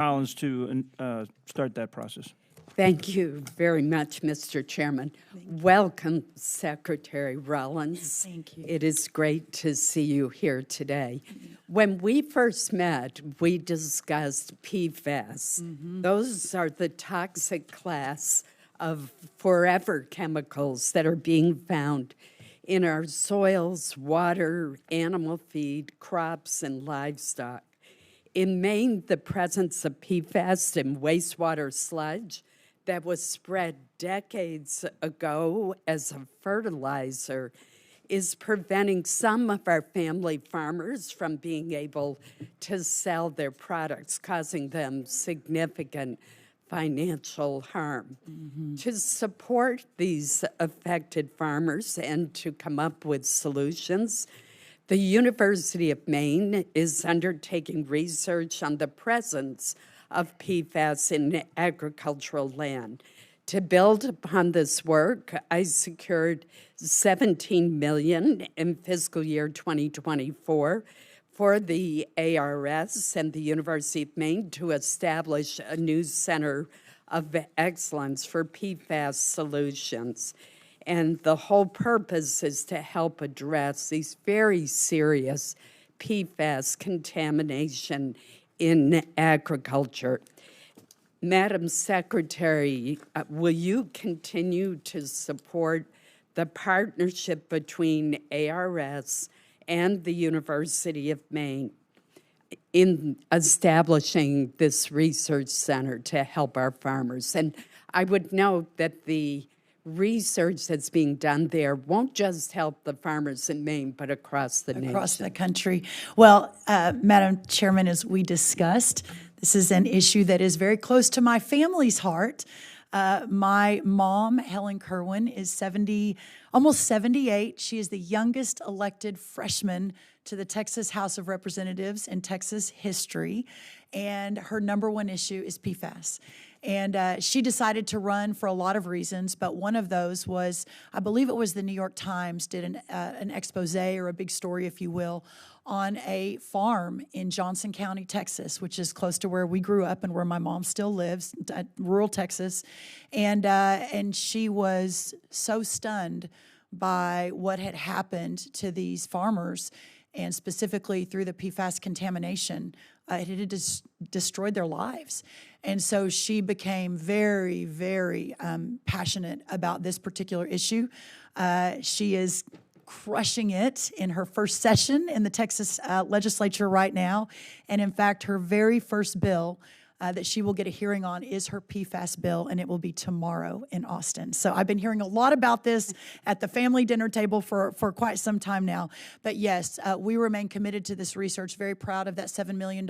Rollins to start that process. Thank you very much, Mr. Chairman. Welcome, Secretary Rollins. Thank you. It is great to see you here today. When we first met, we discussed PFAS. Those are the toxic class of forever chemicals that are being found in our soils, water, animal feed, crops, and livestock. In Maine, the presence of PFAS in wastewater sludge that was spread decades ago as a fertilizer is preventing some of our family farmers from being able to sell their products, causing them significant financial harm. To support these affected farmers and to come up with solutions, the University of Maine is undertaking research on the presence of PFAS in agricultural land. To build upon this work, I secured $17 million in fiscal year 2024 for the ARS and the University of Maine to establish a new center of excellence for PFAS solutions. And the whole purpose is to help address these very serious PFAS contamination in agriculture. Madam Secretary, will you continue to support the partnership between ARS and the University of Maine in establishing this research center to help our farmers? And I would note that the research that's being done there won't just help the farmers in Maine, but across the nation. Across the country. Well, Madam Chairman, as we discussed, this is an issue that is very close to my family's heart. My mom, Helen Kerwin, is almost 78. She is the youngest elected freshman to the Texas House of Representatives in Texas history, and her number one issue is PFAS. And she decided to run for a lot of reasons, but one of those was, I believe it was the New York Times did an expose or a big story, if you will, on a farm in Johnson County, Texas, which is close to where we grew up and where my mom still lives, rural Texas. And she was so stunned by what had happened to these farmers, and specifically through the PFAS contamination. It had destroyed their lives. And so she became very, very passionate about this particular issue. She is crushing it in her first session in the Texas legislature right now. And in fact, her very first bill that she will get a hearing on is her PFAS bill, and it will be tomorrow in Austin. So I've been hearing a lot about this at the family dinner table for quite some time now. But yes, we remain committed to this research, very proud of that $7 million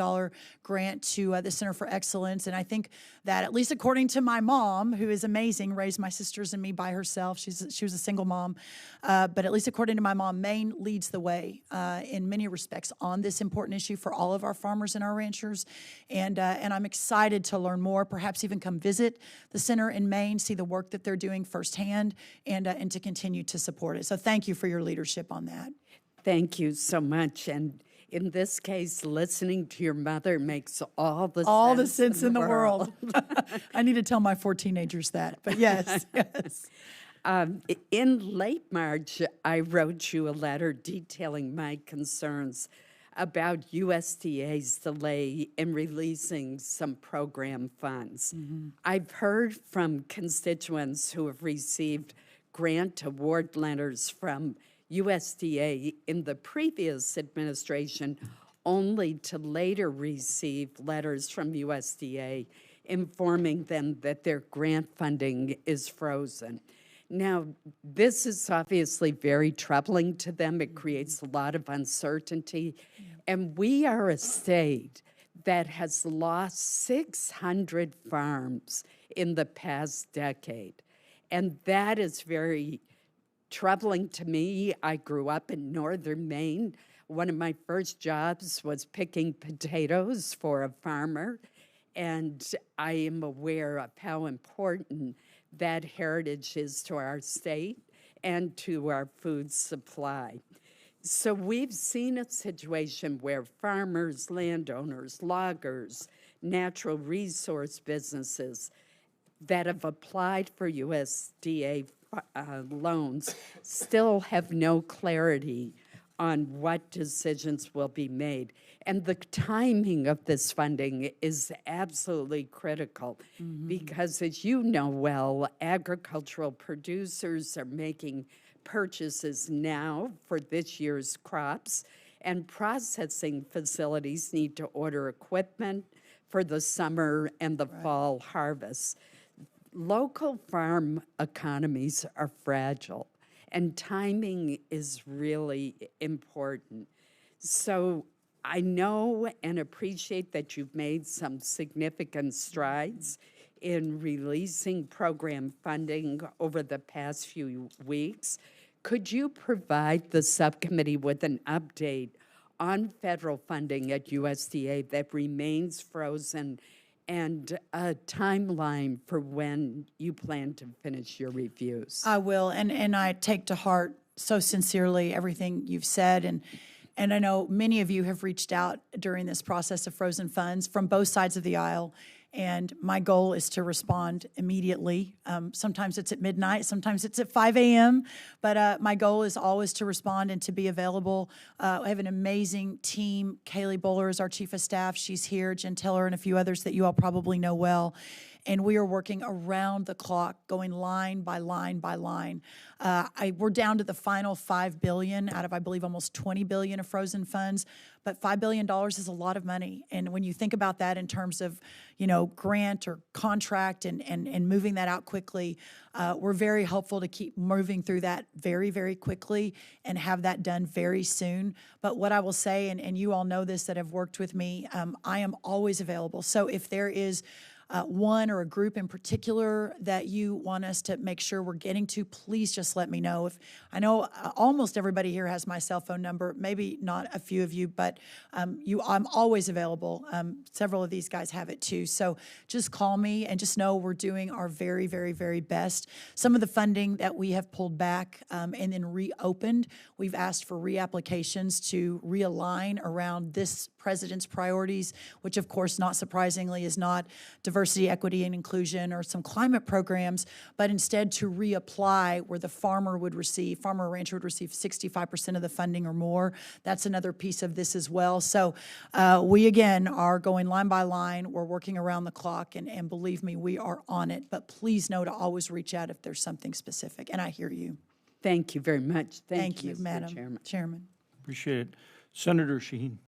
grant to the Center for Excellence. And I think that, at least according to my mom, who is amazing, raised my sisters and me by herself. She was a single mom. But at least according to my mom, Maine leads the way in many respects on this important issue for all of our farmers and our ranchers. And I'm excited to learn more, perhaps even come visit the center in Maine, see the work that they're doing firsthand, and to continue to support it. So thank you for your leadership on that. Thank you so much. And in this case, listening to your mother makes all the sense in the world. I need to tell my 4 teenagers that, but yes, yes. In late March, I wrote you a letter detailing my concerns about USDA's delay in releasing some program funds. I've heard from constituents who have received grant award letters from USDA in the previous administration, only to later receive letters from USDA informing them that their grant funding is frozen. Now, this is obviously very troubling to them. It creates a lot of uncertainty. And we are a state that has lost 600 farms in the past decade. And that is very troubling to me. I grew up in northern Maine. One of my first jobs was picking potatoes for a farmer. And I am aware of how important that heritage is to our state and to our food supply. So we've seen a situation where farmers, landowners, loggers, natural resource businesses that have applied for USDA loans still have no clarity on what decisions will be made. And the timing of this funding is absolutely critical because, as you know well, agricultural producers are making purchases now for this year's crops, and processing facilities need to order equipment for the summer and the fall harvest. Local farm economies are fragile, and timing is really important. So I know and appreciate that you've made some significant strides in releasing program funding over the past few weeks. Could you provide the subcommittee with an update on federal funding at USDA that remains frozen and a timeline for when you plan to finish your reviews? I will, and I take to heart so sincerely everything you've said, and I know many of you have reached out during this process of frozen funds from both sides of the aisle, and my goal is to respond immediately. Sometimes it's at midnight, sometimes it's at 5 a.m., but my goal is always to respond and to be available. I have an amazing team. Kaylee Bowler is our chief of staff. She's here, Jen Teller, and a few others that you all probably know well. And we are working around the clock, going line by line by line. We're down to the final $5 billion out of, I believe, almost $20 billion of frozen funds. But $5 billion is a lot of money. And when you think about that in terms of, grant or contract and moving that out quickly, we're very hopeful to keep moving through that very, very quickly and have that done very soon. But what I will say, and you all know this that have worked with me, I am always available. So if there is one or a group in particular that you want us to make sure we're getting to, please just let me know. If I know almost everybody here has my cell phone number, maybe not a few of you, but I'm always available. Several of these guys have it too. So just call me and just know we're doing our very, very, very best. Some of the funding that we have pulled back and then reopened, we've asked for reapplications to realign around this president's priorities, which of course, not surprisingly, is not diversity, equity, and inclusion or some climate programs, but instead to reapply where the farmer or rancher would receive 65% of the funding or more. That's another piece of this as well. So we, again, are going line by line. We're working around the clock, and believe me, we are on it. But please know to always reach out if there's something specific, and I hear you. Thank you very much. Thank you, Mr. Madam Chairman. Appreciate it. Senator Shaheen.